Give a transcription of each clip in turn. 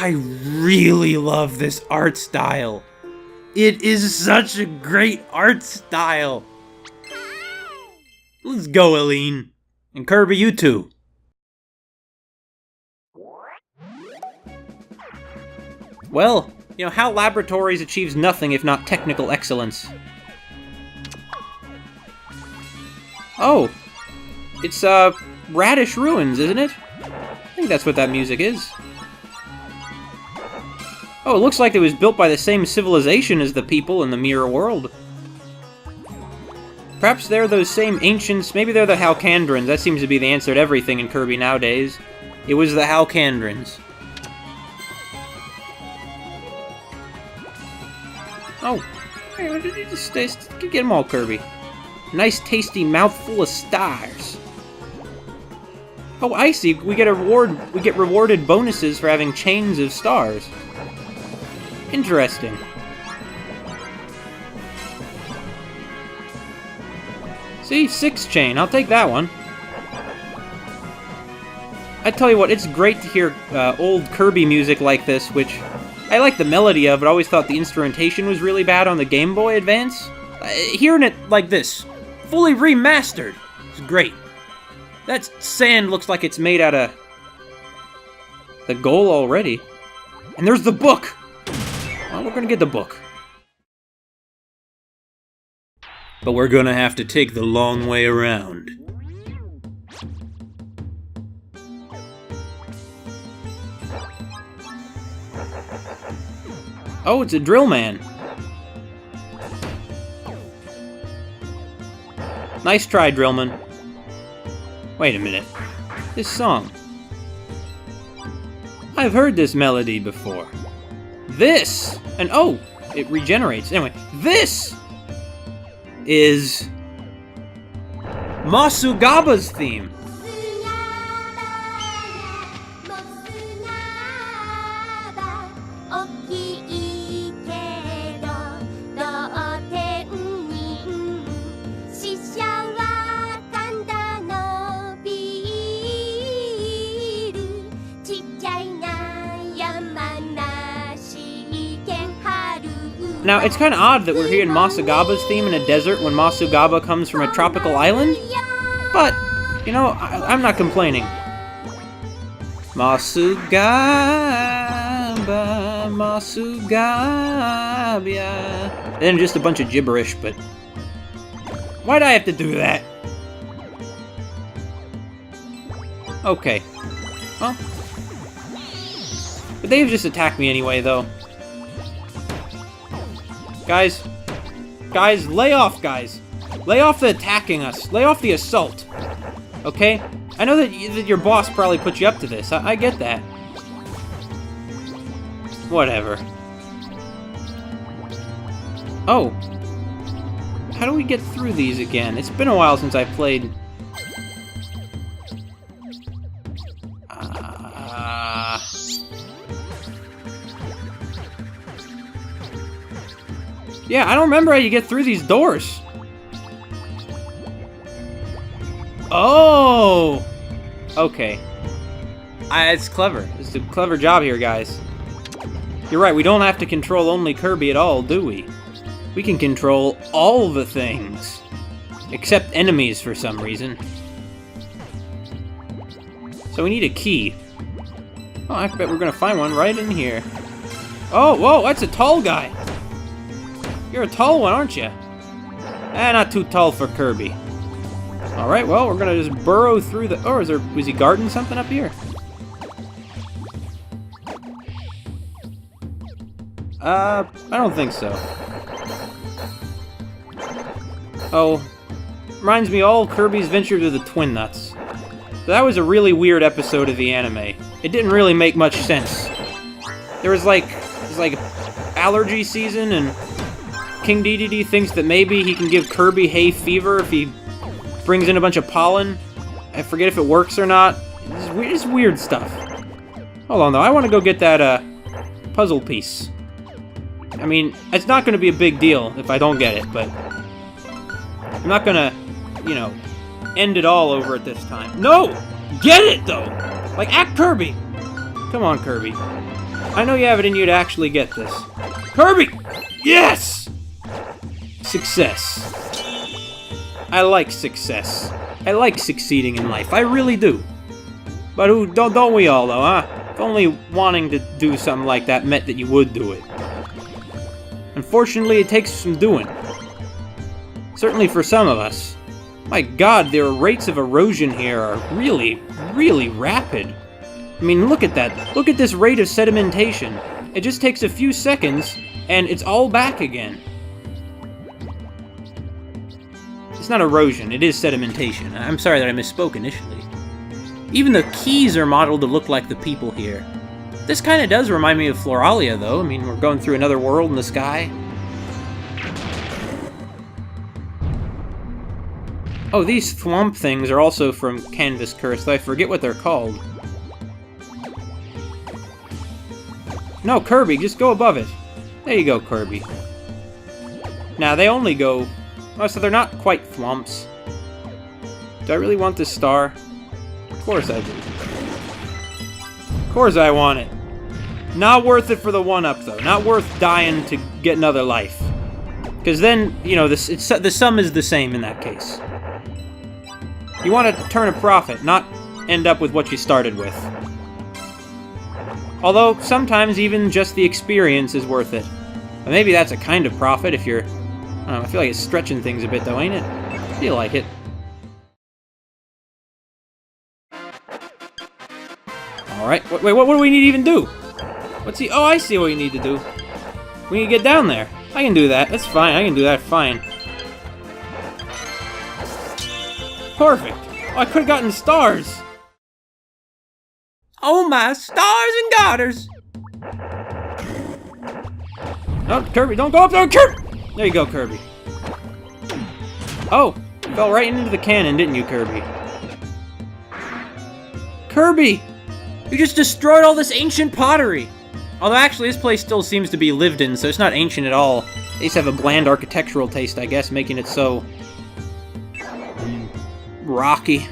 I really love this art style. It is such a great art style. Let's go, Elline. And Kirby, you too. Well, you know, HAL Laboratories achieves nothing if not technical excellence. Oh, it's, Radish Ruins, isn't it? I think that's what that music is. Oh, it looks like it was built by the same civilization as the people in the Mirror World. Perhaps they're those same ancients, maybe they're the Halcandrons. That seems to be the answer to everything in Kirby nowadays. It was the Halcandrons. Oh, hey, just get them all, Kirby. Nice tasty mouthful of stars. Oh, I see. We get rewarded bonuses for having chains of stars. Interesting. See, 6 chain. I'll take that one. I tell you what, it's great to hear old Kirby music like this, which I like the melody of, but I always thought the instrumentation was really bad on the Game Boy Advance. Hearing it like this, fully remastered, is great. That sand looks like it's made out of the goal already. And there's the book! Well, we're gonna get the book. But we're gonna have to take the long way around. Oh, it's a drill man. Nice try, Drillman. Wait a minute. This song. I've heard this melody before. This! And oh, it regenerates. Anyway, this is Mossugaba's theme. Now, it's kind of odd that we're hearing Mossugaba's theme in a desert when Mossugaba comes from a tropical island, but, you know, I'm not complaining. Mossugaba, Mossugaba. And then just a bunch of gibberish, but why'd I have to do that? Okay. Well, but they've just attacked me anyway, though. Guys, lay off, guys. Lay off the attacking us. Lay off the assault. Okay? I know that your boss probably put you up to this. I get that. Whatever. Oh. How do we get through these again? It's been a while since I played. Yeah, I don't remember how you get through these doors. Oh! Okay. It's clever. It's a clever job here, guys. You're right, we don't have to control only Kirby at all, do we? We can control all the things. Except enemies for some reason. So we need a key. Oh, I bet we're gonna find one right in here. Oh, whoa, that's a tall guy. You're a tall one, aren't you? Not too tall for Kirby. Alright, well, we're gonna just burrow through the... Oh, was he guarding something up here? I don't think so. Oh, reminds me all Kirby's Adventure to the Twin Nuts. So that was a really weird episode of the anime. It didn't really make much sense. There was like allergy season, and King Dedede thinks that maybe he can give Kirby hay fever if he brings in a bunch of pollen. I forget if it works or not. It's weird stuff. Hold on, though. I want to go get that puzzle piece. I mean, it's not going to be a big deal if I don't get it, but I'm not going to, you know, end it all over at this time. No! Get it, though! Like, act Kirby! Come on, Kirby. I know you have it in you to actually get this. Kirby! Yes! Success. I like success. I like succeeding in life. I really do. But don't we all, though, huh? If only wanting to do something like that meant that you would do it. Unfortunately, it takes some doing. Certainly for some of us. My god, the rates of erosion here are really, really rapid. I mean, look at that. Look at this rate of sedimentation. It just takes a few seconds, and it's all back again. It's not erosion, it is sedimentation. I'm sorry that I misspoke initially. Even the keys are modeled to look like the people here. This kind of does remind me of Floralia, though. I mean, we're going through another world in the sky. Oh, these thwomp things are also from Canvas Curse, though I forget what they're called. No, Kirby, just go above it. There you go, Kirby. Now, they only go... Oh, so they're not quite thwomps. Do I really want this star? Of course I do. Of course I want it. Not worth it for the one-up, though. Not worth dying to get another life. Because then, you know, the sum is the same in that case. You want to turn a profit, not end up with what you started with. Although, sometimes even just the experience is worth it. But maybe that's a kind of profit if you're... I don't know, I feel like it's stretching things a bit, though, ain't it? I feel like it. Alright, wait, what do we need to even do? What's he... Oh, I see what we need to do. We need to get down there. I can do that. That's fine. I can do that fine. Perfect. Oh, I could have gotten stars. Oh, my stars and garters. No, Kirby, don't go up there, Kirby! There you go, Kirby. Oh, you fell right into the cannon, didn't you, Kirby? Kirby! You just destroyed all this ancient pottery! Although, actually, this place still seems to be lived in, so it's not ancient at all. They just have a bland architectural taste, I guess, making it so... rocky.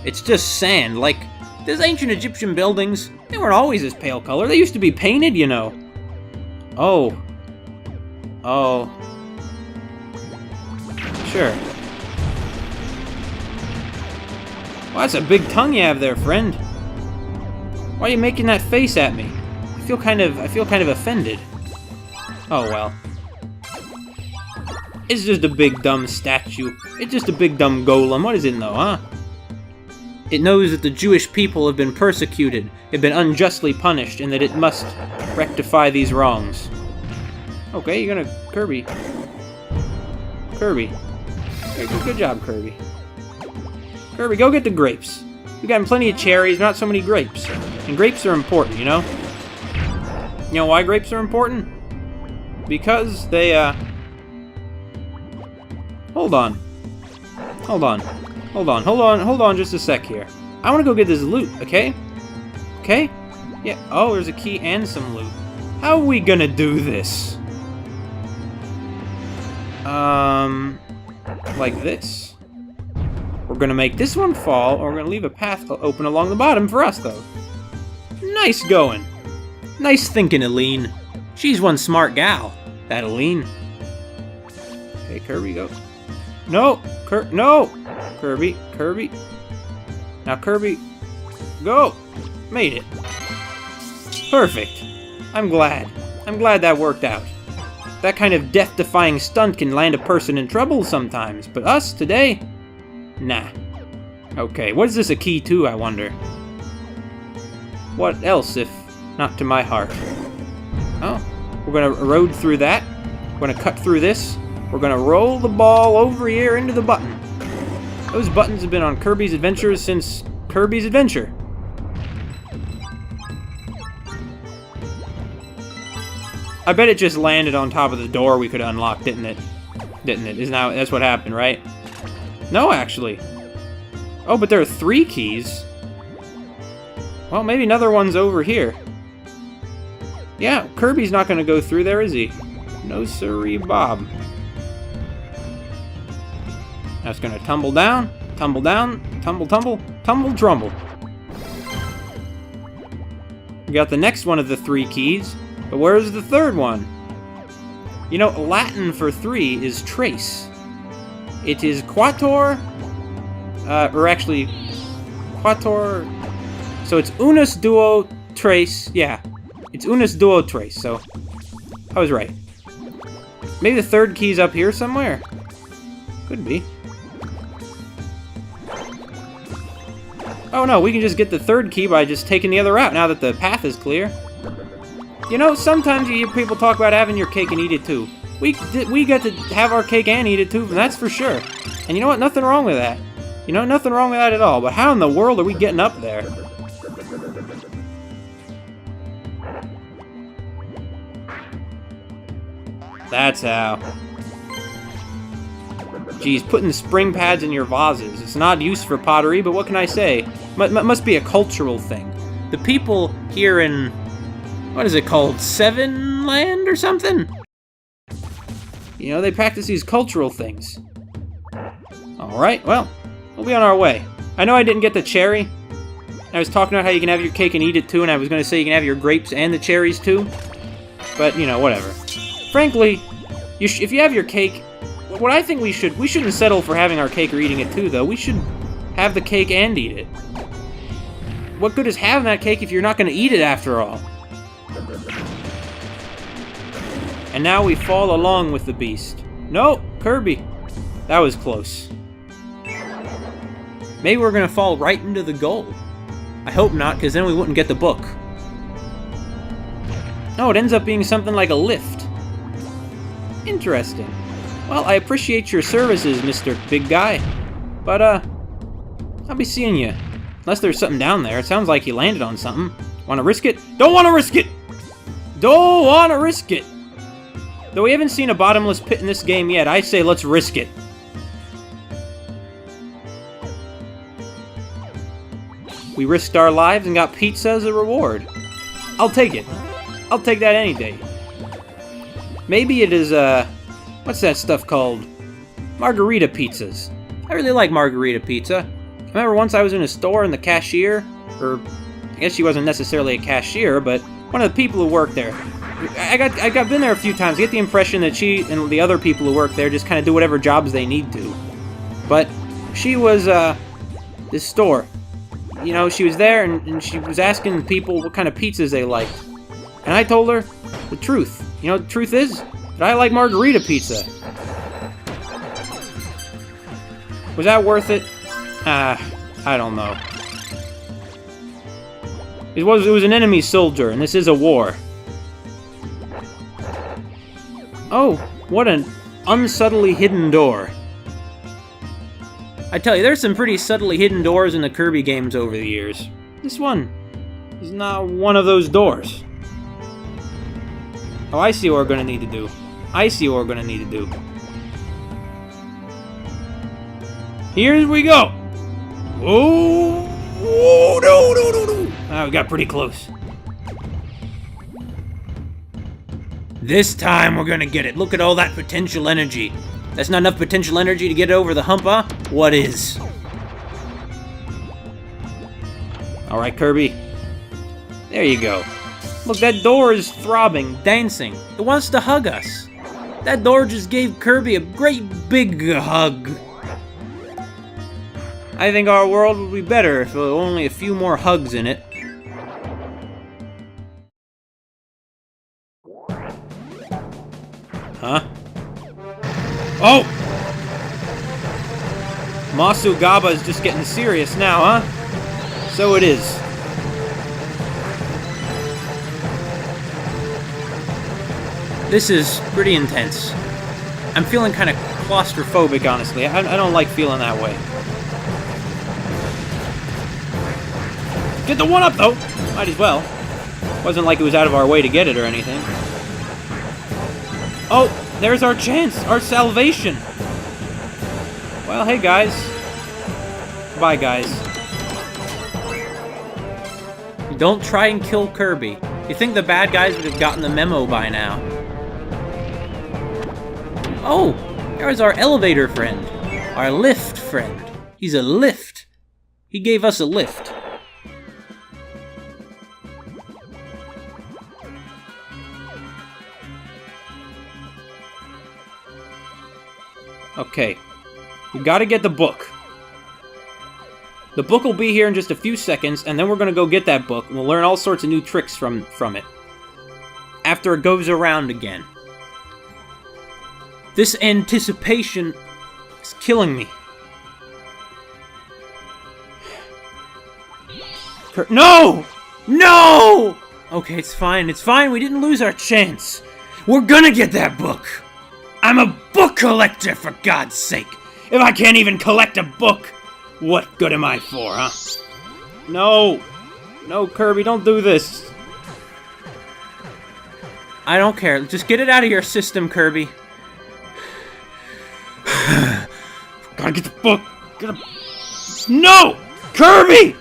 It's just sand, like... Those ancient Egyptian buildings, they weren't always this pale color. They used to be painted, you know. Oh. Oh. Sure. Well, that's a big tongue you have there, friend. Why are you making that face at me? I feel kind of offended. Oh, well. It's just a big dumb statue. It's just a big dumb golem. What is it, though, huh? It knows that the Jewish people have been persecuted, have been unjustly punished, and that it must rectify these wrongs. Okay, you're gonna... Kirby. Kirby. Good job, Kirby. Kirby, go get the grapes. We've gotten plenty of cherries, not so many grapes. And grapes are important, you know? You know why grapes are important? Because they, Hold on. Hold on. Hold on just a sec here. I want to go get this loot, okay? Okay? Yeah, oh, there's a key and some loot. How are we gonna do this? Like this. We're gonna make this one fall, or we're gonna leave a path open along the bottom for us, though. Nice going. Nice thinking, Elline. She's one smart gal, that Elline. Okay, Kirby, go. No! No! Kirby. Now, Kirby, go! Made it. Perfect. I'm glad. I'm glad that worked out. That kind of death-defying stunt can land a person in trouble sometimes, but us, today? Nah. Okay, what is this a key to, I wonder? What else, if not to my heart? Oh, we're gonna erode through that. We're gonna cut through this. We're gonna roll the ball over here into the button. Those buttons have been on Kirby's Adventures since Kirby's Adventure. I bet it just landed on top of the door we could unlock, didn't it? Didn't it? That's what happened, right? No, actually. Oh, but there are 3 keys. Well, maybe another one's over here. Yeah, Kirby's not gonna go through there, is he? No siree, Bob. Now it's gonna tumble down, tumble, trumble. got the next one of the 3 keys, but where's the third one? You know, Latin for 3 is trace. It is quattuor, or actually, quattuor, so it's unus duo trace, yeah. It's unus duo trace, so I was right. Maybe the third key's up here somewhere? Could be. Oh no, we can just get the third key by just taking the other route now that the path is clear. You know, sometimes you hear people talk about having your cake and eat it too. We get to have our cake and eat it too, that's for sure. And you know what? Nothing wrong with that. You know, nothing wrong with that at all. But how in the world are we getting up there? That's how. Geez, putting spring pads in your vases. It's not used for pottery, but what can I say? Must be a cultural thing. The people here in... what is it called? Seven Land or something? You know, they practice these cultural things. Alright, well, we'll be on our way. I know I didn't get the cherry. I was talking about how you can have your cake and eat it too, and I was going to say you can have your grapes and the cherries too. But, you know, whatever. Frankly, if you have your cake... what I think we shouldn't settle for having our cake or eating it too, though. We should have the cake and eat it. What good is having that cake if you're not going to eat it after all? And now we fall along with the beast. No, Kirby. That was close. Maybe we're going to fall right into the goal. I hope not, because then we wouldn't get the book. No, it ends up being something like a lift. Interesting. Well, I appreciate your services, Mr. Big Guy. But, I'll be seeing you. Unless there's something down there. It sounds like you landed on something. Wanna risk it? Don't wanna risk it! Don't wanna risk it! Though we haven't seen a bottomless pit in this game yet, I say let's risk it. We risked our lives and got pizza as a reward. I'll take it. I'll take that any day. Maybe it is, what's that stuff called? Margarita pizzas. I really like margarita pizza. I remember once I was in a store and the cashier, or I guess she wasn't necessarily a cashier, but one of the people who worked there. I been there a few times. I get the impression that she and the other people who work there just kind of do whatever jobs they need to. But she was, this store. You know, she was there and she was asking people what kind of pizzas they liked. And I told her the truth. You know, the truth is that I like margarita pizza. Was that worth it? I don't know. It was an enemy soldier, and this is a war. Oh, what an unsubtly hidden door. I tell you, there's some pretty subtly hidden doors in the Kirby games over the years. This one is not one of those doors. Oh, I see what we're gonna need to do. I see what we're gonna need to do. Here we go! Oh, no. Ah, we got pretty close. This time we're gonna get it. Look at all that potential energy. That's not enough potential energy to get over the hump, huh? What is? Alright, Kirby. There you go. Look, that door is throbbing, dancing. It wants to hug us. That door just gave Kirby a great big hug. I think our world would be better if there were only a few more hugs in it. Huh? Oh! Mossugaba is just getting serious now, huh? So it is. This is pretty intense. I'm feeling kind of claustrophobic, honestly. I don't like feeling that way. Get the one up, though! Might as well. Wasn't like it was out of our way to get it or anything. Oh, there's our chance! Our salvation! Well, hey, guys. Bye, guys. Don't try and kill Kirby. You'd think the bad guys would have gotten the memo by now. Oh, there's our elevator friend. Our lift friend. He's a lift. He gave us a lift. Okay. We gotta get the book. The book will be here in just a few seconds, and then we're gonna go get that book, and we'll learn all sorts of new tricks from it. After it goes around again. This anticipation is killing me. No! No! Okay, it's fine, we didn't lose our chance. We're gonna get that book! I'm a book collector, for God's sake! If I can't even collect a book, what good am I for, huh? No! No, Kirby, don't do this! I don't care, just get it out of your system, Kirby. Gotta get the book! No! Kirby!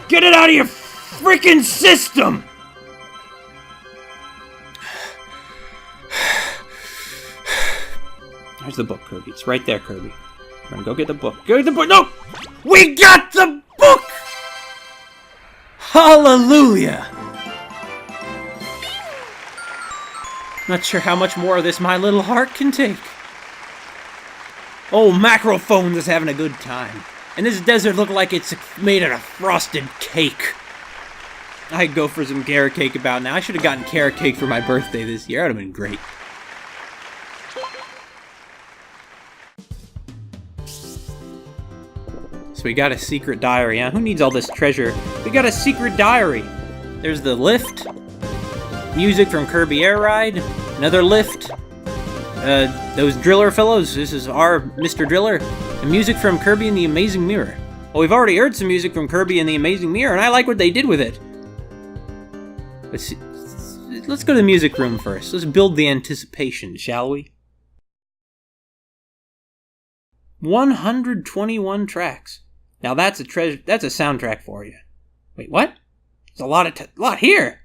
Get it out of your freaking system! There's the book, Kirby. It's right there, Kirby. We're gonna go get the book. Go get the book! No! We got the book! Hallelujah! Not sure how much more of this my little heart can take. Oh, Mackerel Phones is having a good time. And this desert looked like it's made out of frosted cake. I'd go for some carrot cake about now. I should have gotten carrot cake for my birthday this year. That would have been great. So we got a secret diary, huh? Who needs all this treasure? We got a secret diary. There's the lift. Music from Kirby Air Ride. Another lift. Those driller fellows. This is our Mr. Driller. And music from Kirby and the Amazing Mirror. Well, we've already heard some music from Kirby and the Amazing Mirror, and I like what they did with it. Let's go to the music room first. Let's build the anticipation, shall we? 121 tracks. Now that's a soundtrack for you. Wait, what? There's a lot here.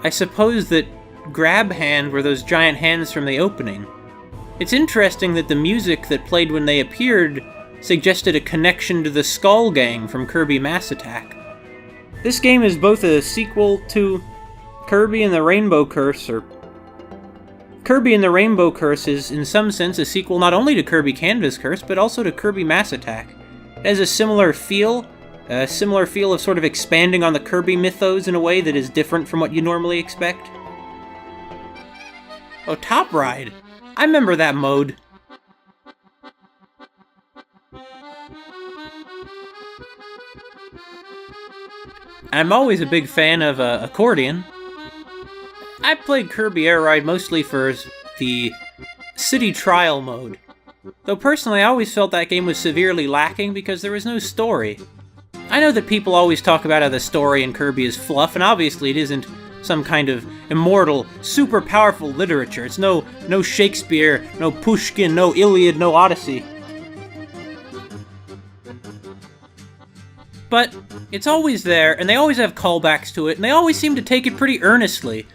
I suppose that Grab Hand were those giant hands from the opening. It's interesting that the music that played when they appeared suggested a connection to the Skull Gang from Kirby Mass Attack. This game is both a sequel to Kirby and the Rainbow Curse, or Kirby and the Rainbow Curse is, in some sense, a sequel not only to Kirby Canvas Curse, but also to Kirby Mass Attack. It has a similar feel of sort of expanding on the Kirby mythos in a way that is different from what you normally expect. Oh, Top Ride! I remember that mode. I'm always a big fan of accordion. I played Kirby Air Ride mostly for the City Trial mode. Though personally, I always felt that game was severely lacking because there was no story. I know that people always talk about how the story in Kirby is fluff, and obviously it isn't some kind of immortal, super powerful literature. It's no Shakespeare, no Pushkin, no Iliad, no Odyssey. But it's always there, and they always have callbacks to it, and they always seem to take it pretty earnestly.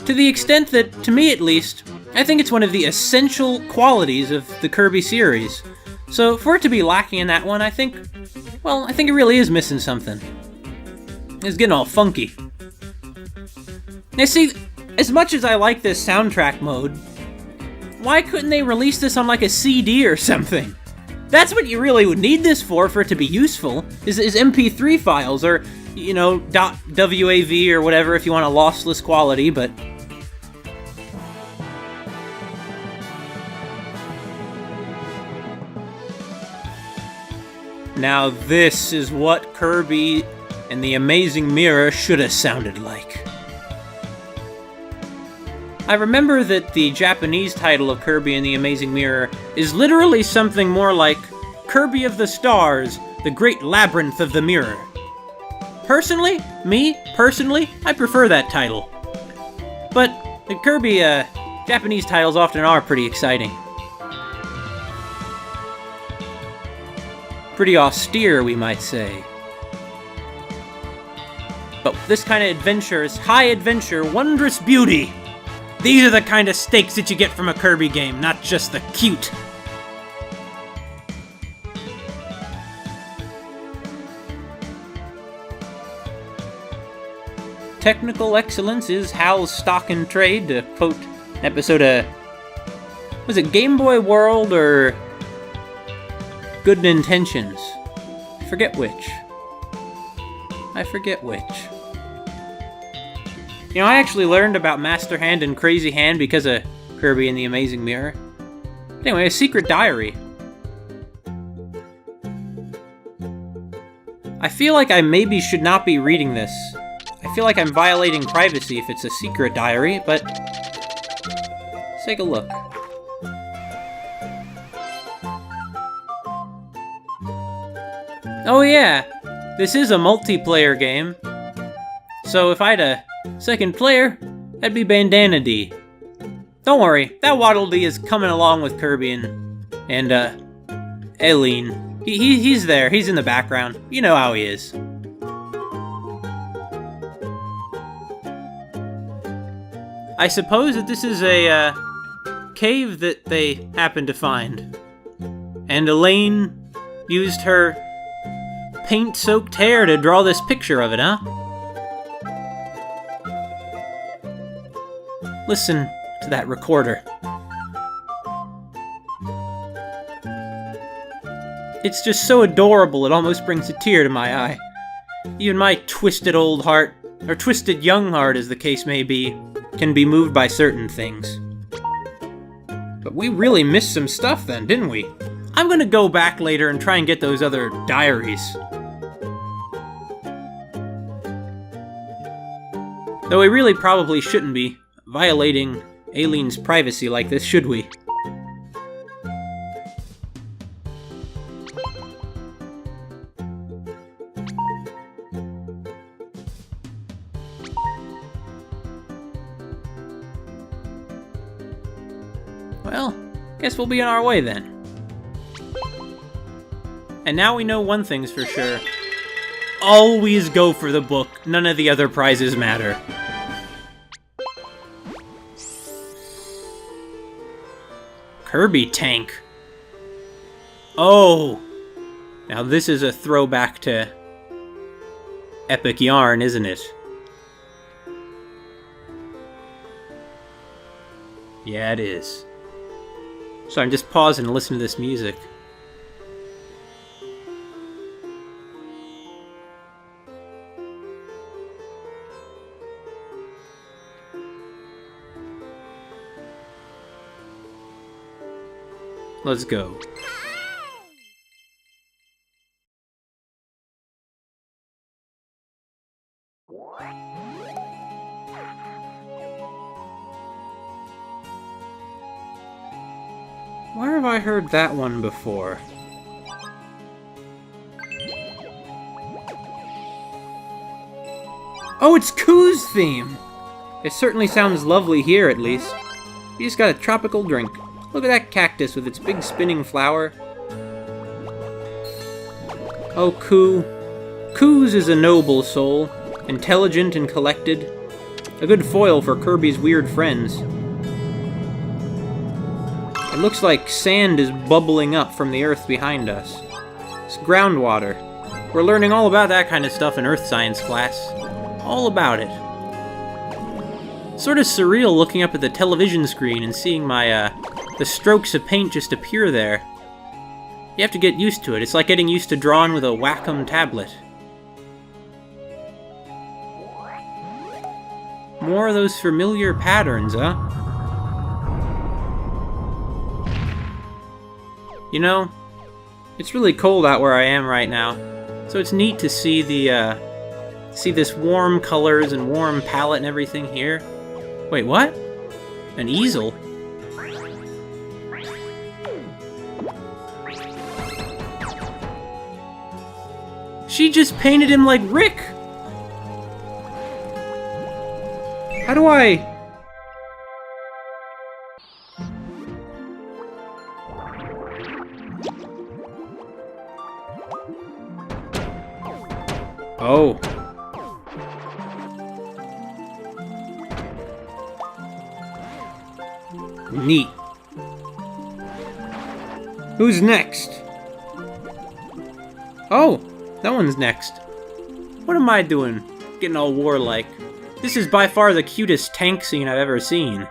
To the extent that, to me at least, I think it's one of the essential qualities of the Kirby series. So for it to be lacking in that one, I think it really is missing something. It's getting all funky. Now see, as much as I like this soundtrack mode, why couldn't they release this on like a CD or something? That's what you really would need this for it to be useful, is MP3 files, or, you know, .wav or whatever if you want a lossless quality, but... Now this is what Kirby and the Amazing Mirror should have sounded like. I remember that the Japanese title of Kirby and the Amazing Mirror is literally something more like Kirby of the Stars, the Great Labyrinth of the Mirror. Personally, I prefer that title. But the Kirby Japanese titles often are pretty exciting. Pretty austere, we might say. But this kind of adventure is high adventure, wondrous beauty. These are the kind of stakes that you get from a Kirby game, not just the cute. technical excellence is Hal's stock in trade, to quote an episode of... Was it Game Boy World or Good Intentions? I forget which. You know, I actually learned about Master Hand and Crazy Hand because of Kirby and the Amazing Mirror. Anyway, a secret diary. I feel like I maybe should not be reading this. I feel like I'm violating privacy if it's a secret diary, but let's take a look. Oh yeah, this is a multiplayer game. So if I had a second player, that'd be Bandana D. Don't worry, that Waddle Dee is coming along with Kirby and Elline. He's there, he's in the background. You know how he is. I suppose that this is a cave that they happened to find. And Elline used her paint-soaked hair to draw this picture of it, huh? Listen to that recorder. It's just so adorable, it almost brings a tear to my eye. Even my twisted old heart, or twisted young heart as the case may be, can be moved by certain things. But we really missed some stuff then, didn't we? I'm gonna go back later and try and get those other diaries. Though we really probably shouldn't be violating Eileen's privacy like this, should we? Well, guess we'll be on our way then. And now we know one thing's for sure. Always go for the book. None of the other prizes matter. Kirby tank. Oh! Now this is a throwback to Epic Yarn, isn't it? Yeah, it is. So I'm just pausing to listen to this music. Let's go. Where have I heard that one before? Oh, it's Ku's theme! It certainly sounds lovely here, at least. You just got a tropical drink. Look at that cactus with its big spinning flower. Oh, Ku. Ku's is a noble soul, intelligent and collected. A good foil for Kirby's weird friends. It looks like sand is bubbling up from the earth behind us. It's groundwater. We're learning all about that kind of stuff in earth science class. All about it. Sort of surreal looking up at the television screen and seeing the strokes of paint just appear there. You have to get used to it. It's like getting used to drawing with a Wacom tablet. More of those familiar patterns, huh? You know, it's really cold out where I am right now, so it's neat to see this warm colors and warm palette and everything here. Wait, what? An easel? She just painted him like Rick! How do I... Oh. Neat. Who's next? Oh, that one's next. What am I doing? Getting all warlike. This is by far the cutest tank scene I've ever seen.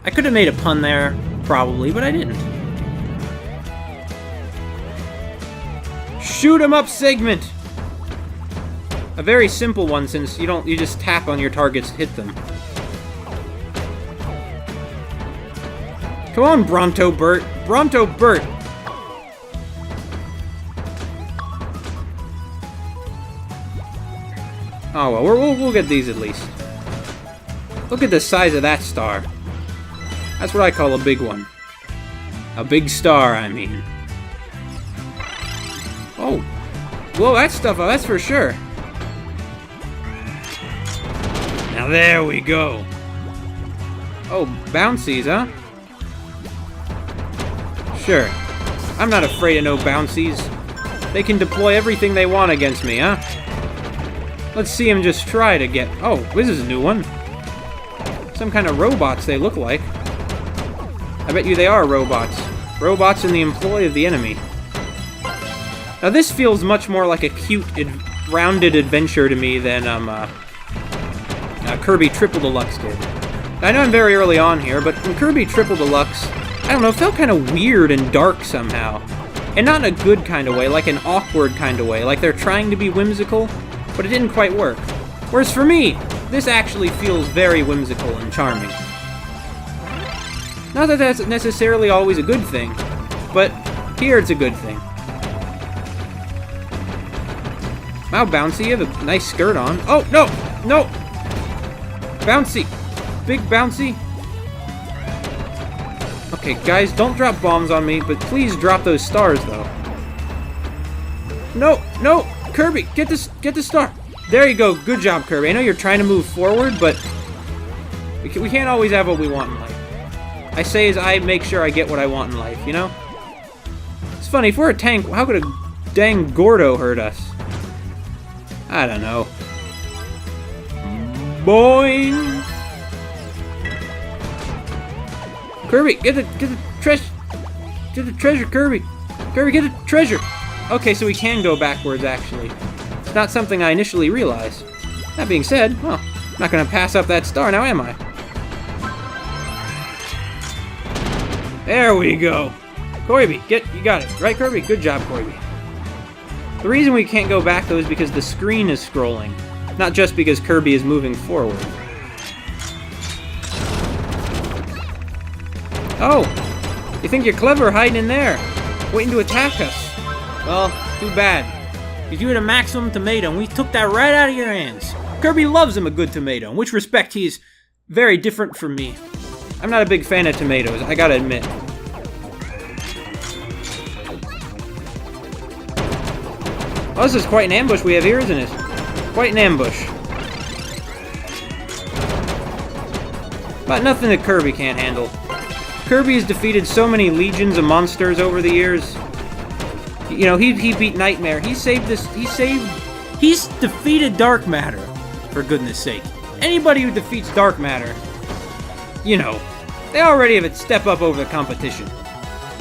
I could have made a pun there, probably, but I didn't. Shoot 'em up segment! A very simple one, since you just tap on your targets to hit them. Come on, Bronto Burt! Bronto Burt! Oh well, we'll get these at least. Look at the size of that star. That's what I call a big one. A big star, I mean. Oh. Blow that stuff up, that's for sure. Now there we go. Oh, bouncies, huh? Sure. I'm not afraid of no bouncies. They can deploy everything they want against me, huh? Let's see him just try to get... Oh, this is a new one. Some kind of robots they look like. I bet you they are robots. Robots in the employ of the enemy. Now this feels much more like a cute, rounded adventure to me than Kirby Triple Deluxe did. I know I'm very early on here, but in Kirby Triple Deluxe, I don't know, it felt kind of weird and dark somehow. And not in a good kind of way, like an awkward kind of way, like they're trying to be whimsical, but it didn't quite work. Whereas for me, this actually feels very whimsical and charming. Not that that's necessarily always a good thing, but here it's a good thing. Wow, Bouncy, you have a nice skirt on. Oh, no! No! Bouncy! Big Bouncy! Okay, guys, don't drop bombs on me, but please drop those stars, though. No! No! Kirby, get the star! There you go, good job, Kirby. I know you're trying to move forward, but we can't always have what we want in life. I say as I make sure I get what I want in life, you know? It's funny, if we're a tank, how could a dang Gordo hurt us? I don't know. Boing! Kirby, get the treasure, Kirby! Kirby, get the treasure! Okay, so we can go backwards, actually. It's not something I initially realized. That being said, well, I'm not gonna pass up that star now, am I? There we go! Kirby, you got it. Right, Kirby? Good job, Kirby. The reason we can't go back, though, is because the screen is scrolling. Not just because Kirby is moving forward. Oh! You think you're clever hiding in there, waiting to attack us. Well, too bad. You had a maximum tomato, and we took that right out of your hands. Kirby loves him a good tomato, in which respect he's very different from me. I'm not a big fan of tomatoes, I gotta admit. Oh, this is quite an ambush we have here, isn't it? Quite an ambush. But nothing that Kirby can't handle. Kirby has defeated so many legions of monsters over the years. You know, he beat Nightmare. He's defeated Dark Matter, for goodness sake. Anybody who defeats Dark Matter, you know, they already have it step up over the competition.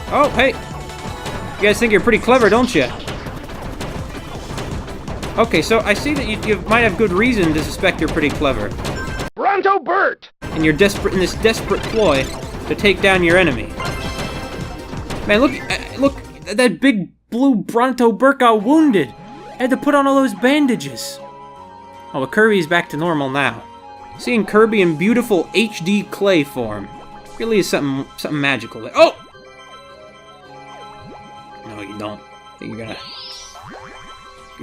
Oh, hey. You guys think you're pretty clever, don't you? Okay, so I see that you might have good reason to suspect you're pretty clever. Bronto Burt! And you're desperate in this desperate ploy to take down your enemy. Man, look, that big blue Bronto Burt got wounded. I had to put on all those bandages. Oh, but Kirby's back to normal now. Seeing Kirby in beautiful HD clay form really is something magical. Oh! No, you don't. You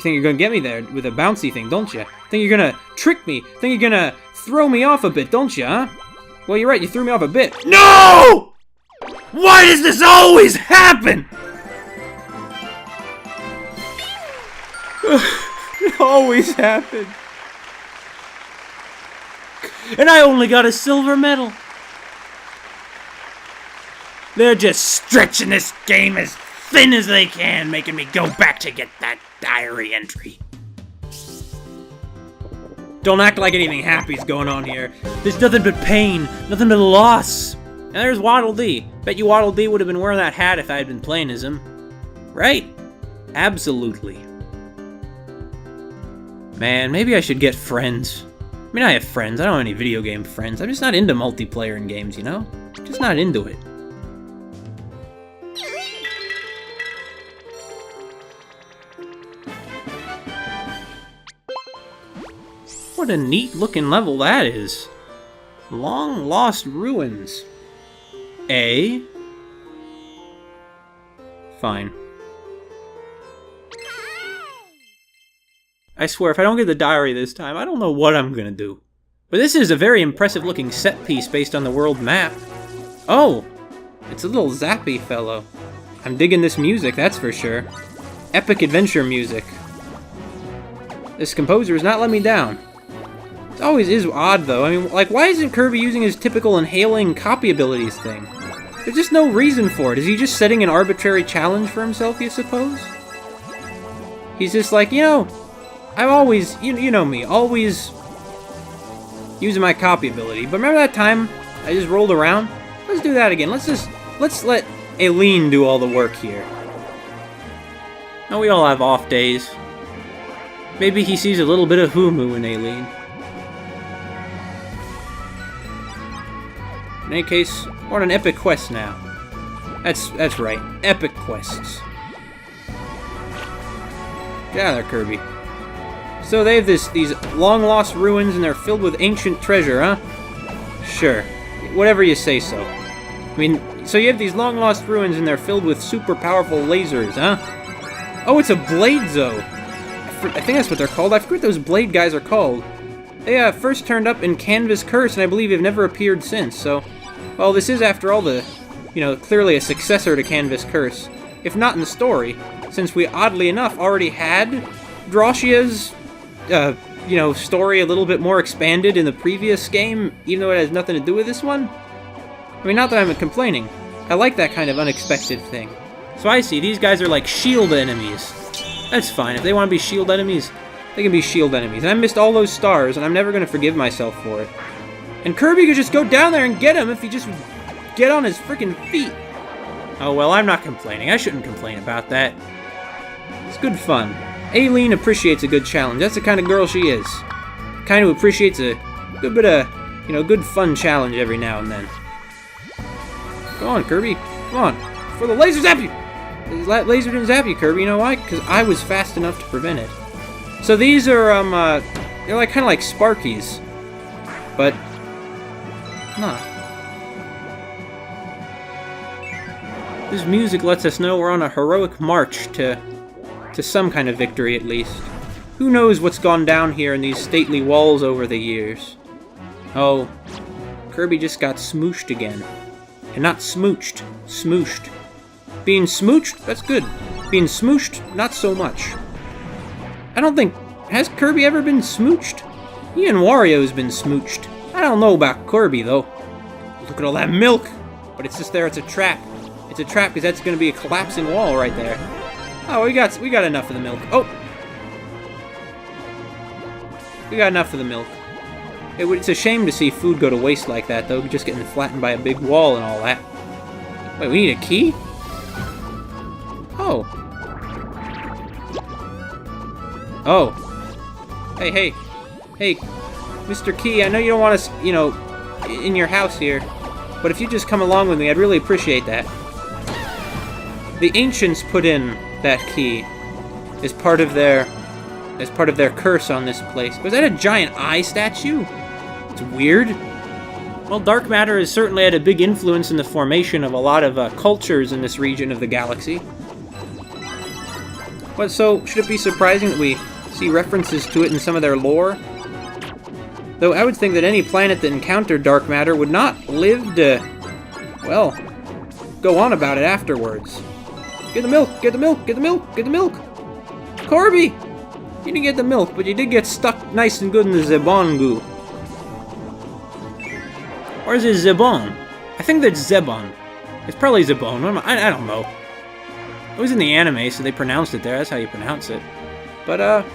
think you're gonna get me there with a bouncy thing, don't you? Think you're gonna trick me? Think you're gonna throw me off a bit, don't you, huh? Well, you're right, you threw me off a bit. No! Why does this always happen? It always happens. And I only got a silver medal. They're just stretching this game as thin as they can, making me go back to get that diary entry. Don't act like anything happy's going on here. There's nothing but pain, nothing but loss. And there's Waddle Dee. Bet you Waddle Dee would have been wearing that hat if I had been playing as him. Right? Absolutely. Man, maybe I should get friends. I mean, I have friends. I don't have any video game friends. I'm just not into multiplayer in games, you know? Just not into it. What a neat looking level that is. Long Lost Ruins. A? Fine. I swear, if I don't get the diary this time, I don't know what I'm gonna do. But this is a very impressive looking set piece based on the world map. Oh! It's a little zappy fellow. I'm digging this music, that's for sure. Epic adventure music. This composer has not let me down. It always is odd, though. I mean, like, why isn't Kirby using his typical inhaling copy abilities thing? There's just no reason for it. Is he just setting an arbitrary challenge for himself, you suppose? He's just like, you know, I've always, you know me, always using my copy ability. But remember that time I just rolled around? Let's do that again. Let's let Elline do all the work here. Now, we all have off days. Maybe he sees a little bit of Humu in Elline. In any case, we're on an epic quest now. That's right, epic quests. Get out of there, Kirby. So they have these long-lost ruins, and they're filled with ancient treasure, huh? Sure. Whatever you say so. I mean, so you have these long-lost ruins, and they're filled with super powerful lasers, huh? Oh, it's a Blade Zo. I think that's what they're called. I forget what those Blade guys are called. They first turned up in Canvas Curse, and I believe have never appeared since, so... Well, this is, after all, clearly a successor to Canvas Curse. If not in the story, since we, oddly enough, already had Droshia's, story a little bit more expanded in the previous game, even though it has nothing to do with this one. I mean, not that I'm complaining. I like that kind of unexpected thing. So I see, these guys are like shield enemies. That's fine. If they want to be shield enemies, they can be shield enemies. And I missed all those stars, and I'm never going to forgive myself for it. And Kirby could just go down there and get him if he just would get on his freaking feet. Oh, well, I'm not complaining. I shouldn't complain about that. It's good fun. Elline appreciates a good challenge. That's the kind of girl she is. Kind of appreciates a good bit of, good fun challenge every now and then. Go on, Kirby. Come on. Before the laser zap you! The laser didn't zap you, Kirby. You know why? Because I was fast enough to prevent it. So these are, they're like kind of like Sparkies. But... Nah. This music lets us know we're on a heroic march to some kind of victory, at least. Who knows what's gone down here in these stately walls over the years? Oh, Kirby just got smooshed again. And not smooched, smooshed. Being smooched, that's good. Being smooshed, not so much. I don't think... Has Kirby ever been smooched? Even Wario's been smooched. I don't know about Kirby, though. Look at all that milk! But it's just there, it's a trap. It's a trap, because that's going to be a collapsing wall right there. Oh, we got enough of the milk. Oh! We got enough of the milk. It's a shame to see food go to waste like that, though, just getting flattened by a big wall and all that. Wait, we need a key? Oh. Oh. Hey. Hey, Mr. Key, I know you don't want us, in your house here, but if you just come along with me, I'd really appreciate that. The ancients put in that key as part of their curse on this place. Was that a giant eye statue? It's weird. Well, dark matter has certainly had a big influence in the formation of a lot of cultures in this region of the galaxy. But so, should it be surprising that we see references to it in some of their lore? Though I would think that any planet that encountered dark matter would not live to, well, go on about it afterwards. Get the milk! Get the milk! Get the milk! Get the milk! Kirby! You didn't get the milk, but you did get stuck nice and good in the Zebon goo. Or is it Zebon? I think that's Zebon. It's probably Zebon. I don't know. It was in the anime, so they pronounced it there. That's how you pronounce it. But,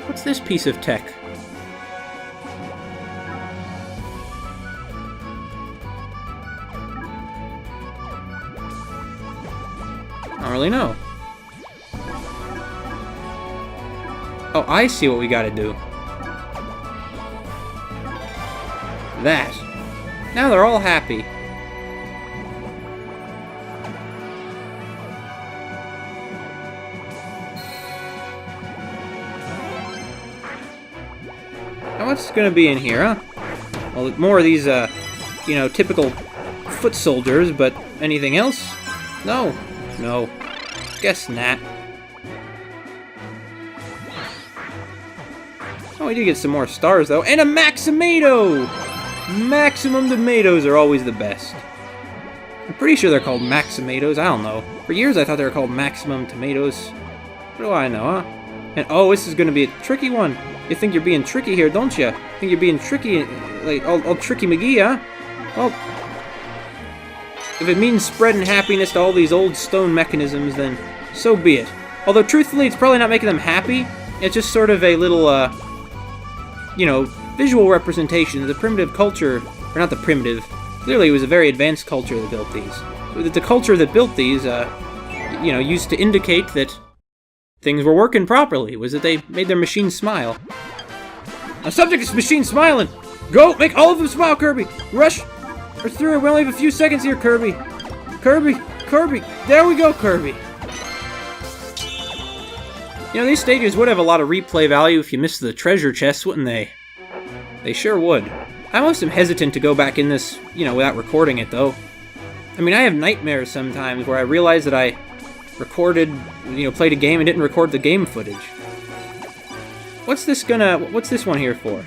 what's this piece of tech? I don't really know. Oh, I see what we gotta do. that. Now they're all happy. Now what's gonna be in here, huh? Well, more of these, you know, typical foot soldiers, but anything else? No. No. Guess not. Oh, we did get some more stars, though. And a Maximado! Maximum tomatoes are always the best. I'm pretty sure they're called Maximatos. I don't know. For years, I thought they were called Maximum Tomatoes. What do I know, huh? And, oh, this is going to be a tricky one. You think you're being tricky here, don't you? Think you're being tricky, like, all Tricky McGee, huh? Well, if it means spreading happiness to all these old stone mechanisms, then so be it. Although, truthfully, it's probably not making them happy. It's just sort of a little, you know, visual representation of the primitive culture, or not the primitive, clearly it was a very advanced culture that built these. The culture that built these, you know, used to indicate that things were working properly, was that they made their machine smile. A subject is machine smiling! Go! Make all of them smile, Kirby! Rush! Or through it, we only have a few seconds here, Kirby! Kirby! Kirby! There we go, Kirby! You know, these stages would have a lot of replay value if you missed the treasure chests, wouldn't they? They sure would. I almost am hesitant to go back in this, you know, without recording it, though. I mean, I have nightmares sometimes where I realize that I recorded, you know, played a game and didn't record the game footage. What's this one here for?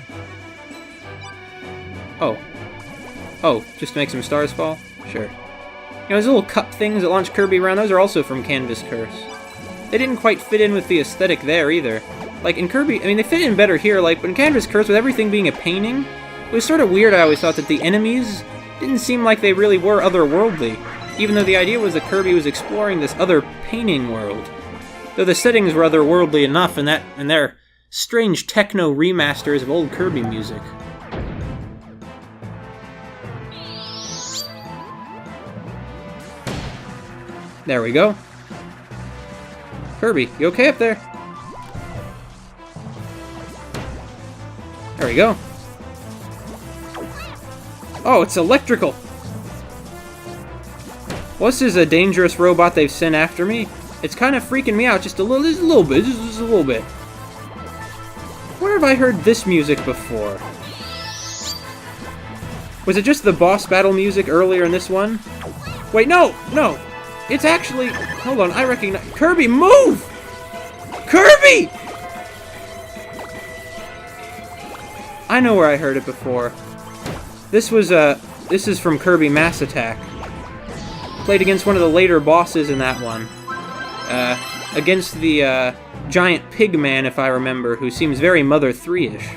Oh. Oh, just to make some stars fall? Sure. You know, those little cup things that launch Kirby around, those are also from Canvas Curse. They didn't quite fit in with the aesthetic there, either. Like, in Kirby, I mean, they fit in better here, like, but in Canvas Curse, with everything being a painting, it was sort of weird. I always thought that the enemies didn't seem like they really were otherworldly, even though the idea was that Kirby was exploring this other painting world. Though the settings were otherworldly enough, and their strange techno remasters of old Kirby music. There we go. Kirby, you okay up there? There we go. Oh, it's electrical! Well, this is a dangerous robot they've sent after me. It's kind of freaking me out just a little bit. Where have I heard this music before? Was it just the boss battle music earlier in this one? Wait, no! It's actually... Hold on, I recognize... Kirby, move! Kirby! I know where I heard it before. This is from Kirby Mass Attack. Played against one of the later bosses in that one. Against the, giant pig man, if I remember, who seems very Mother 3-ish.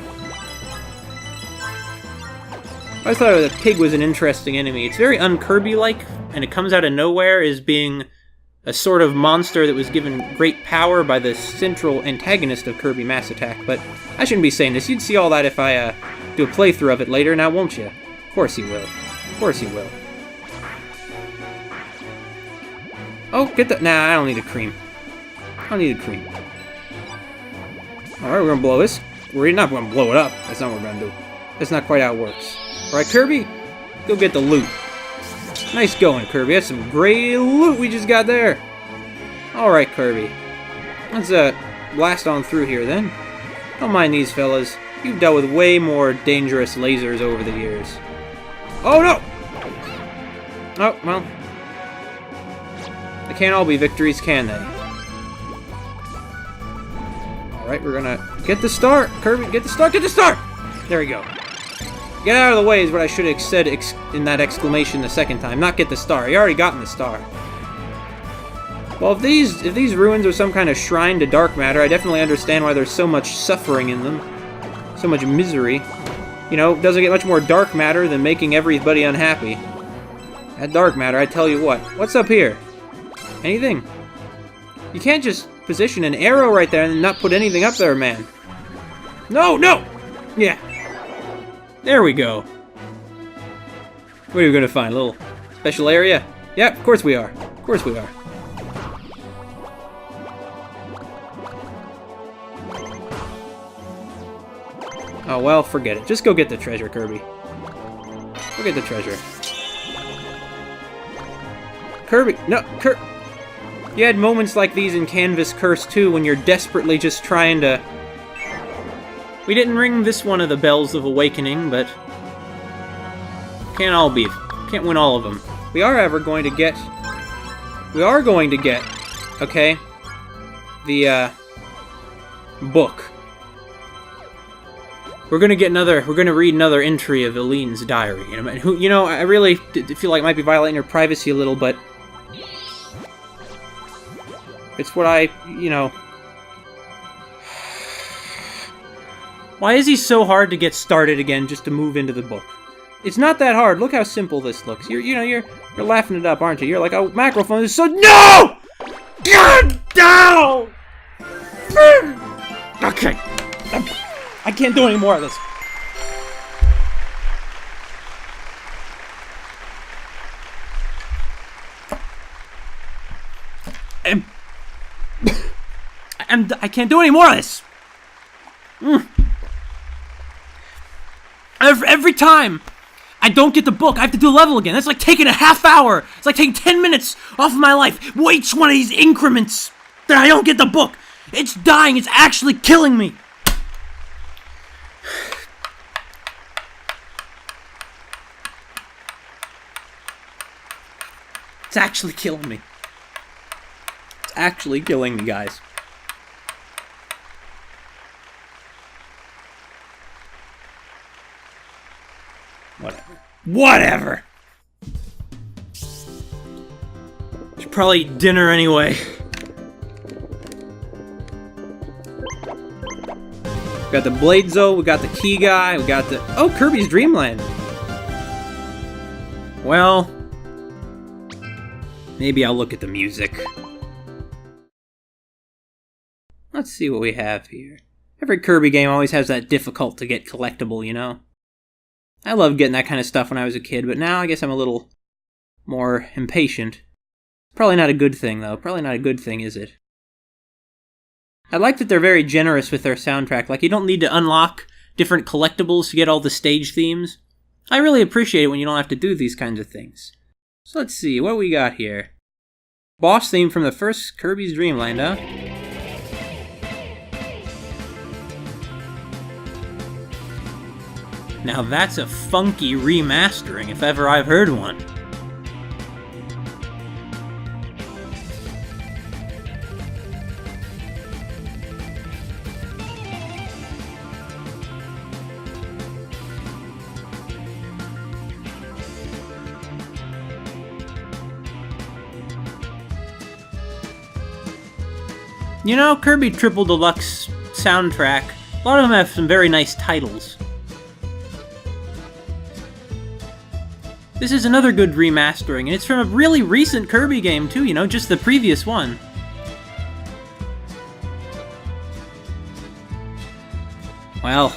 I thought the pig was an interesting enemy. It's very un-Kirby-like, and it comes out of nowhere as being a sort of monster that was given great power by the central antagonist of Kirby Mass Attack, but I shouldn't be saying this. You'd see all that if I, do a playthrough of it later, now won't you? Of course you will. Of course you will. Oh, get that. Nah, I don't need a cream. I don't need a cream. Alright, we're gonna blow this. We're not gonna blow it up. That's not what we're gonna do. That's not quite how it works. Alright, Kirby, go get the loot. Nice going, Kirby. That's some great loot we just got there. Alright, Kirby. Let's, blast on through here, then. Don't mind these fellas. You've dealt with way more dangerous lasers over the years. Oh, no! Oh, well. They can't all be victories, can they? Alright, we're gonna get the star! Kirby, get the star! Get the star! There we go. Get out of the way is what I should have said in that exclamation the second time. Not get the star. You already gotten the star. Well, if these ruins are some kind of shrine to dark matter, I definitely understand why there's so much suffering in them. So much misery. You know, doesn't get much more dark matter than making everybody unhappy. That dark matter, I tell you what. What's up here? Anything? You can't just position an arrow right there and not put anything up there, man. No, no! Yeah. There we go. What are we gonna find? A little special area? Yeah, of course we are. Of course we are. Oh, well, forget it. Just go get the treasure, Kirby. Look at the treasure. Kirby, no, you had moments like these in Canvas Curse too, when you're desperately just trying to... We didn't ring this one of the Bells of Awakening, but... Can't win all of them. We are going to get, okay, the, book. We're gonna read another entry of Elline's diary. You know, I really feel like it might be violating her privacy a little, but... It's what you know... Why is he so hard to get started again just to move into the book? It's not that hard. Look how simple this looks. You're laughing it up, aren't you? You're like, oh, Mackerel phone is so... No! God, no! Okay. I can't do any more of this. I can't do any more of this. Every time I don't get the book, I have to do a level again. That's like taking a half hour. It's like taking 10 minutes off of my life. Each one of these increments that I don't get the book. It's dying. It's actually killing me. It's actually killing me. It's actually killing me, guys. Whatever. Should probably eat dinner anyway. We got the Bladezo, we got the Key Guy, we got the... Oh, Kirby's Dream Land. Well... Maybe I'll look at the music. Let's see what we have here. Every Kirby game always has that difficult to get collectible, you know? I loved getting that kind of stuff when I was a kid, but now I guess I'm a little more impatient. Probably not a good thing, though. Probably not a good thing, is it? I like that they're very generous with their soundtrack. Like, you don't need to unlock different collectibles to get all the stage themes. I really appreciate it when you don't have to do these kinds of things. So let's see, what we got here? Boss theme from the first Kirby's Dream Land, huh? Now that's a funky remastering, if ever I've heard one. You know, Kirby Triple Deluxe soundtrack, a lot of them have some very nice titles. This is another good remastering, and it's from a really recent Kirby game too, you know, just the previous one. Well,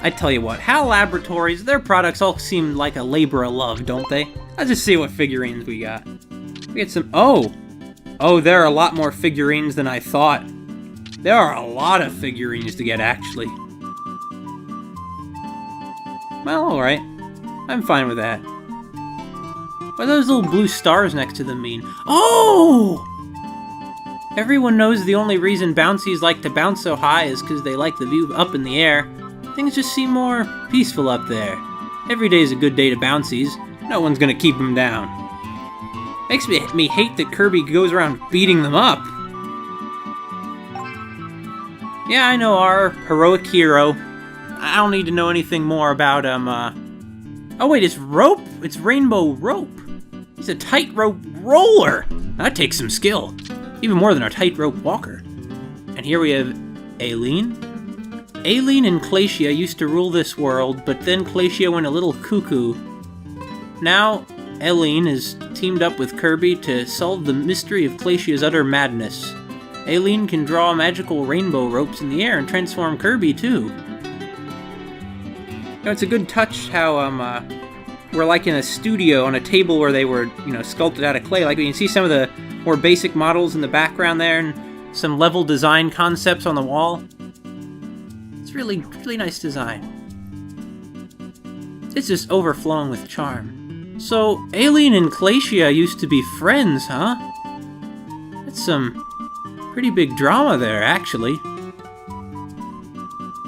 I tell you what, HAL Laboratories, their products all seem like a labor of love, don't they? Let's just see what figurines we got. We get some... Oh, there are a lot more figurines than I thought. There are a lot of figurines to get, actually. Well, alright. I'm fine with that. What do those little blue stars next to them mean? Oh! Everyone knows the only reason bouncies like to bounce so high is because they like the view up in the air. Things just seem more peaceful up there. Every day's a good day to bouncies. No one's gonna keep them down. Makes me hate that Kirby goes around beating them up. Yeah, I know, our heroic hero. I don't need to know anything more about him, Oh wait, it's rope? It's Rainbow Rope. He's a tightrope roller. That takes some skill. Even more than a tightrope walker. And here we have Elline. Elline and Glacia used to rule this world, but then Glacia went a little cuckoo. Now, Elline is teamed up with Kirby to solve the mystery of Glacia's utter madness. Elline can draw magical rainbow ropes in the air and transform Kirby, too. You know, it's a good touch how, we're like in a studio on a table where they were, you know, sculpted out of clay. Like, you can see some of the more basic models in the background there, and some level design concepts on the wall. It's really, really nice design. It's just overflowing with charm. So, Elline and Glacia used to be friends, huh? That's some pretty big drama there, actually.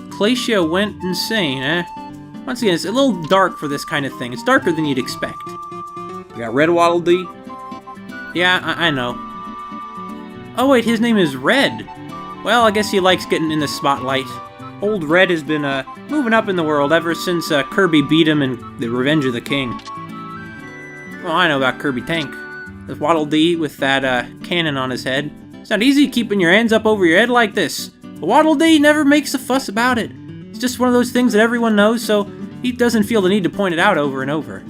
Glacia went insane, eh? Once again, it's a little dark for this kind of thing. It's darker than you'd expect. We got Red Waddle Dee. Yeah, I know. Oh wait, his name is Red. Well, I guess he likes getting in the spotlight. Old Red has been moving up in the world ever since Kirby beat him in the Revenge of the King. Well, I know about Kirby Tank. The Waddle Dee with that cannon on his head. It's not easy keeping your hands up over your head like this. The Waddle Dee never makes a fuss about it. It's just one of those things that everyone knows, so he doesn't feel the need to point it out over and over.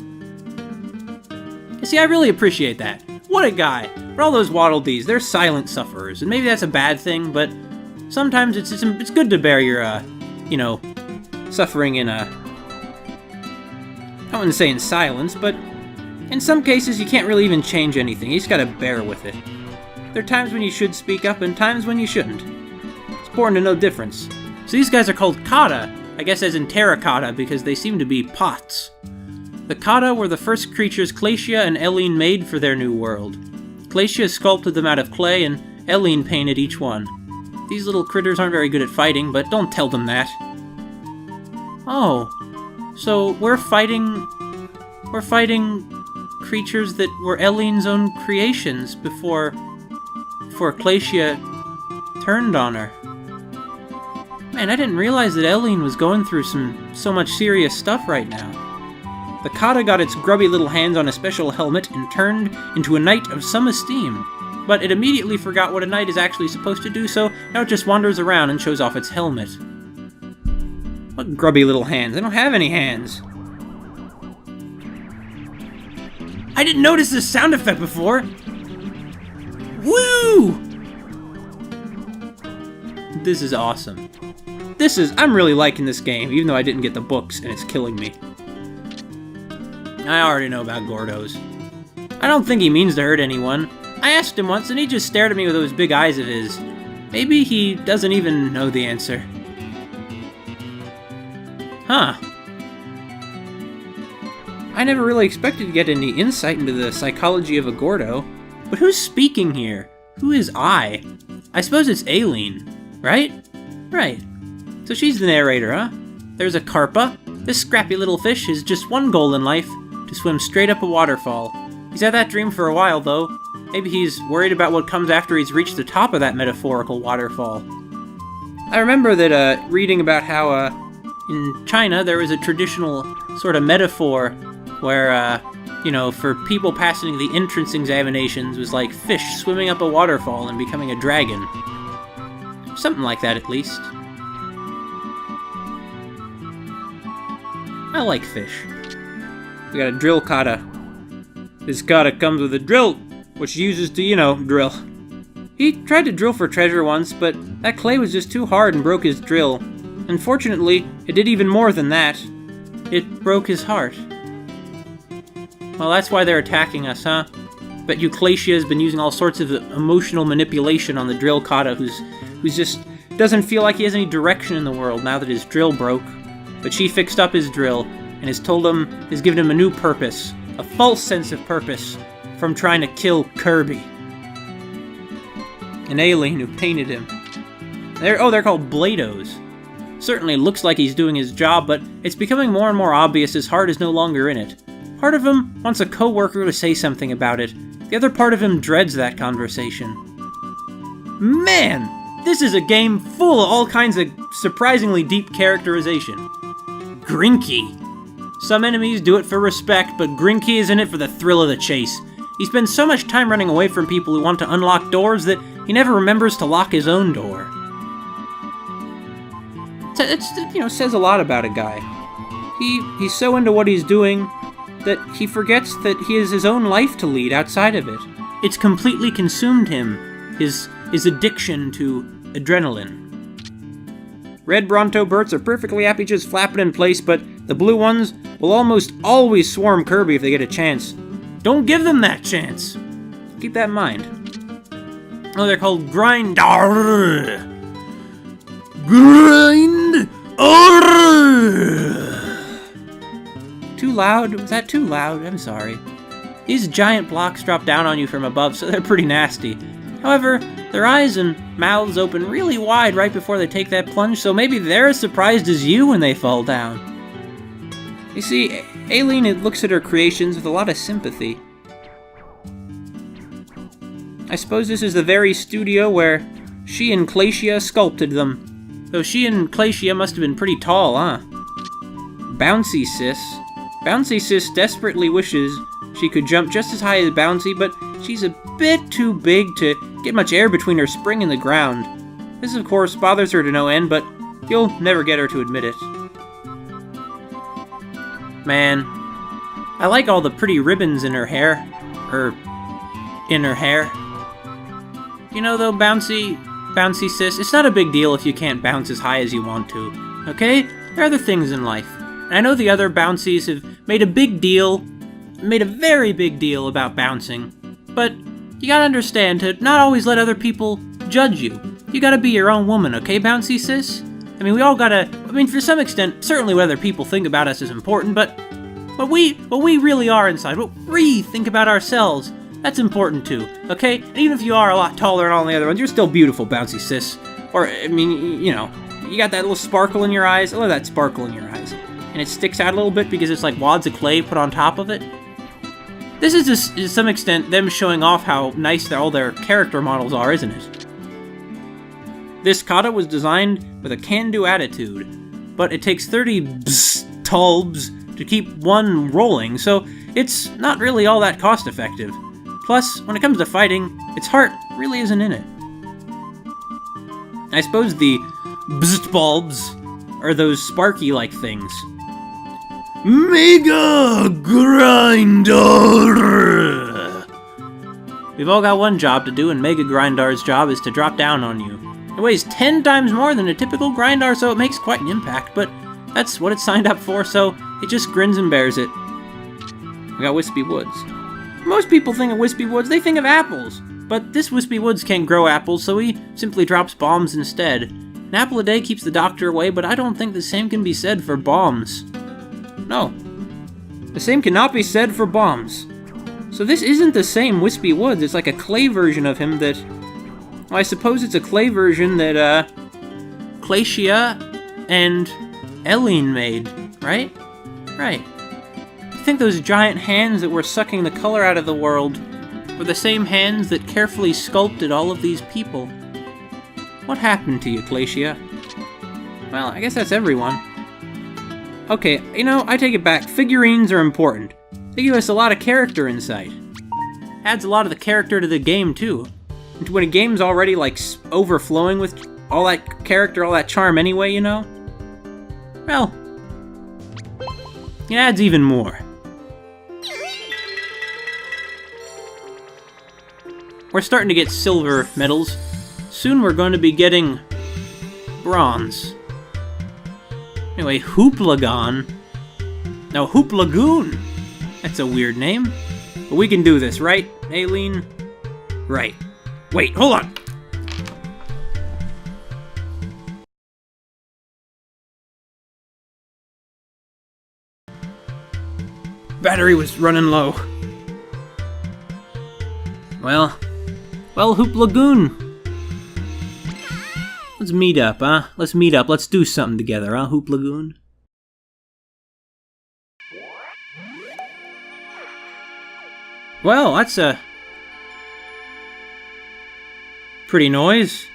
You see, I really appreciate that. What a guy. For all those Waddle Dees, they're silent sufferers, and maybe that's a bad thing, but sometimes it's good to bear your, suffering in I wouldn't say in silence, but in some cases you can't really even change anything. You just gotta bear with it. There are times when you should speak up and times when you shouldn't. It's important to know the difference. So these guys are called kata, I guess as in terracotta, because they seem to be pots. The kata were the first creatures Glacia and Elline made for their new world. Glacia sculpted them out of clay, and Elline painted each one. These little critters aren't very good at fighting, but don't tell them that. Oh, so we're fighting creatures that were Elline's own creations before Glacia turned on her. Man, I didn't realize that Elline was going through so much serious stuff right now. The kata got its grubby little hands on a special helmet and turned into a knight of some esteem. But it immediately forgot what a knight is actually supposed to do, so now it just wanders around and shows off its helmet. What grubby little hands? I don't have any hands. I didn't notice this sound effect before! Woo! This is awesome. I'm really liking this game, even though I didn't get the books and it's killing me. I already know about Gordos. I don't think he means to hurt anyone. I asked him once and he just stared at me with those big eyes of his. Maybe he doesn't even know the answer. Huh. I never really expected to get any insight into the psychology of a Gordo. But who's speaking here? Who is I? I suppose it's Elline, right? Right. So she's the narrator, huh? There's a Karpa. This scrappy little fish has just one goal in life, to swim straight up a waterfall. He's had that dream for a while, though. Maybe he's worried about what comes after he's reached the top of that metaphorical waterfall. I remember that, reading about how, in China there was a traditional sort of metaphor where, for people passing the entrance examinations was like fish swimming up a waterfall and becoming a dragon. Something like that, at least. I like fish. We got a drill kata. This kata comes with a drill, which he uses to, drill. He tried to drill for treasure once, but that clay was just too hard and broke his drill. Unfortunately, it did even more than that. It broke his heart. Well, that's why they're attacking us, huh? Bet you Glacia has been using all sorts of emotional manipulation on the drill kata, who's just doesn't feel like he has any direction in the world now that his drill broke. But she fixed up his drill and has given him a new purpose, a false sense of purpose from trying to kill Kirby. And Elline, who painted him. They're called Blados. Certainly looks like he's doing his job, but it's becoming more and more obvious his heart is no longer in it. Part of him wants a co-worker to say something about it. The other part of him dreads that conversation. Man, this is a game full of all kinds of surprisingly deep characterization. Grinky. Some enemies do it for respect, but Grinky is in it for the thrill of the chase. He spends so much time running away from people who want to unlock doors that he never remembers to lock his own door. It says a lot about a guy. He's so into what he's doing that he forgets that he has his own life to lead outside of it. It's completely consumed him, his addiction to adrenaline. Red Bronto Berts are perfectly happy just flapping in place, but the blue ones will almost always swarm Kirby if they get a chance. Don't give them that chance! Keep that in mind. Oh, they're called Grind. Grind. too loud? Was that too loud? I'm sorry. These giant blocks drop down on you from above, so they're pretty nasty. However, their eyes and mouths open really wide right before they take that plunge, so maybe they're as surprised as you when they fall down. You see, Elline looks at her creations with a lot of sympathy. I suppose this is the very studio where she and Glacia sculpted them. Though she and Glacia must have been pretty tall, huh? Bouncy Sis. Bouncy Sis desperately wishes she could jump just as high as Bouncy, but she's a bit too big to get much air between her spring and the ground. This, of course, bothers her to no end, but you'll never get her to admit it. Man, I like all the pretty ribbons in her hair. In her hair. You know, though, Bouncy Sis, it's not a big deal if you can't bounce as high as you want to, okay? There are other things in life. And I know the other Bouncies have made a very big deal about bouncing. But you gotta understand to not always let other people judge you. You gotta be your own woman, okay, Bouncy Sis? I mean, we all gotta, for some extent, certainly what other people think about us is important, but what we really are inside, what we think about ourselves, that's important too, okay? And even if you are a lot taller than all the other ones, you're still beautiful, Bouncy Sis. Or, you know, you got that little sparkle in your eyes. I love that sparkle in your eyes. And it sticks out a little bit because it's like wads of clay put on top of it. This is just, to some extent, them showing off how nice all their character models are, isn't it? This kata was designed with a can-do attitude, but it takes 30 tulbs to keep one rolling, so it's not really all that cost-effective. Plus, when it comes to fighting, its heart really isn't in it. I suppose the bulbs are those sparky-like things. Mega Grinder! We've all got one job to do, and Mega Grindar's job is to drop down on you. It weighs 10 times more than a typical Grindar, so it makes quite an impact, but that's what it's signed up for, so it just grins and bears it. We got Wispy Woods. Most people think of Wispy Woods, they think of apples. But this Wispy Woods can't grow apples, so he simply drops bombs instead. An apple a day keeps the doctor away, but I don't think the same can be said for bombs. No. The same cannot be said for bombs. So this isn't the same Wispy Woods, it's like a clay version of him that... Well, I suppose it's a clay version that, Glacia and Elline made, right? Right. I think those giant hands that were sucking the color out of the world were the same hands that carefully sculpted all of these people. What happened to you, Glacia? Well, I guess that's everyone. Okay, you know, I take it back. Figurines are important. They give us a lot of character insight. Adds a lot of the character to the game, too. And when a game's already, like, overflowing with all that character, all that charm anyway, you know? Well, it adds even more. We're starting to get silver medals. Soon we're going to be getting bronze. Anyway, Hooplagon. No, Hooplagoon. That's a weird name. But we can do this, right, Elline? Right. Wait, hold on. Battery was running low. Well, Hooplagoon. Let's meet up, huh? Let's meet up. Let's do something together, huh, Hooplagoon? Well, that's a pretty noise.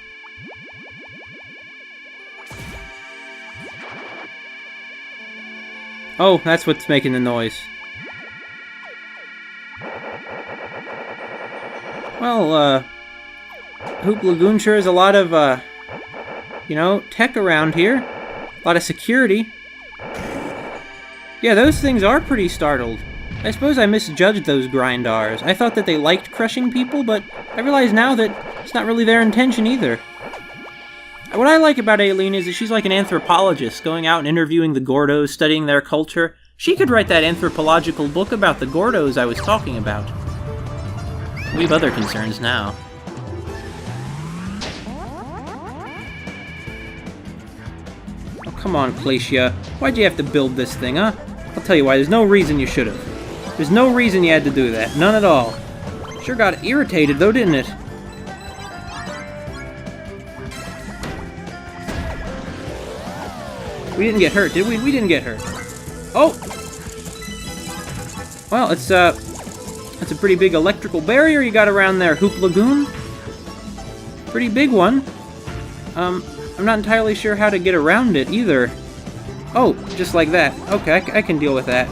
Oh, that's what's making the noise. Well, Hooplagoon sure is a lot of, you know, tech around here. A lot of security. Yeah, those things are pretty startled. I suppose I misjudged those Grindars. I thought that they liked crushing people, but I realize now that it's not really their intention either. What I like about Elline is that she's like an anthropologist, going out and interviewing the Gordos, studying their culture. She could write that anthropological book about the Gordos I was talking about. We have other concerns now. Oh, come on, Glacia. Why'd you have to build this thing, huh? I'll tell you why, there's no reason you should have. There's no reason you had to do that. None at all. Sure got irritated, though, didn't it? We didn't get hurt, did we? We didn't get hurt. Oh! Well, it's a pretty big electrical barrier you got around there, Hoop Lagoon. Pretty big one. I'm not entirely sure how to get around it, either. Oh, just like that. Okay, I can deal with that.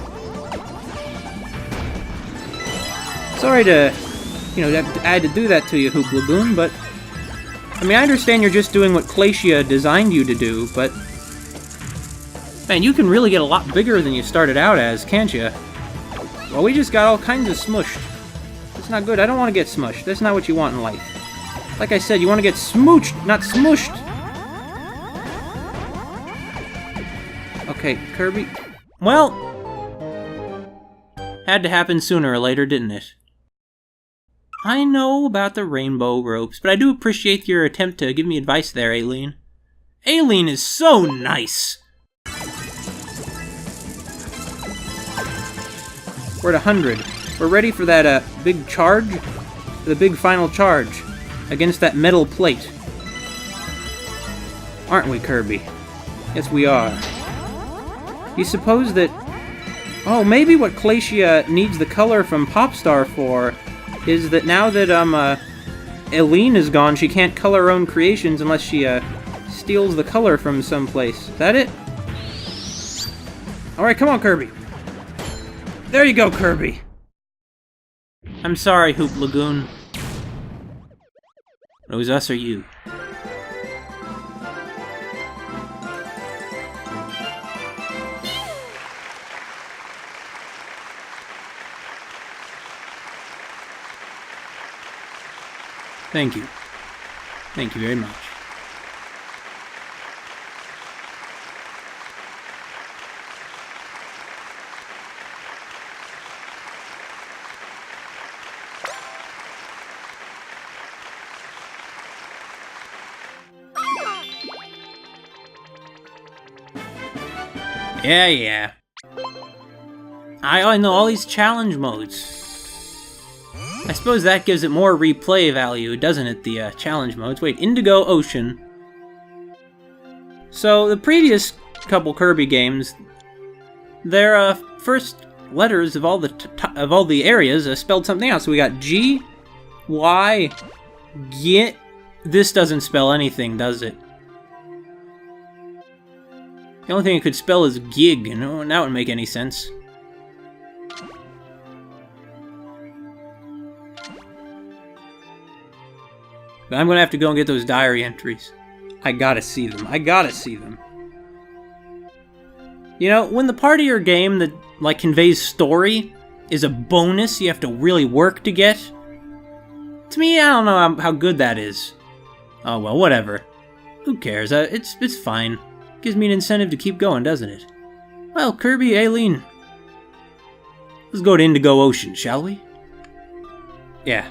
Sorry to, you know, I had to do that to you, Hoop Lagoon, but... I mean, I understand you're just doing what Glacia designed you to do, but... Man, you can really get a lot bigger than you started out as, can't you? Well, we just got all kinds of smushed. That's not good. I don't want to get smushed. That's not what you want in life. Like I said, you want to get smooched, not smushed. Okay, Kirby. Well... had to happen sooner or later, didn't it? I know about the rainbow ropes, but I do appreciate your attempt to give me advice there, Elline. Elline is so nice! We're at 100. We're ready for that, big charge? The big final charge against that metal plate. Aren't we, Kirby? Yes, we are. You suppose that... Oh, maybe what Glacia needs the color from Popstar for is that now that, Elline is gone, she can't color her own creations unless she, steals the color from someplace. Is that it? Alright, come on, Kirby. There you go, Kirby. I'm sorry, Hoop Lagoon. It was us or you. Thank you. Thank you very much. Yeah. I know all these challenge modes. I suppose that gives it more replay value, doesn't it, the challenge modes? Wait, Indigo Ocean. So, the previous couple Kirby games, their first letters of all the areas spelled something else. So we got G, Y, G. This doesn't spell anything, does it? The only thing it could spell is gig, and that wouldn't make any sense. But I'm gonna have to go and get those diary entries. I gotta see them. I gotta see them. You know, when the part of your game that, like, conveys story is a bonus you have to really work to get, to me, I don't know how good that is. Oh, well, whatever. Who cares? It's fine. Gives me an incentive to keep going, doesn't it? Well, Kirby, Elline, let's go to Indigo Ocean, shall we? Yeah.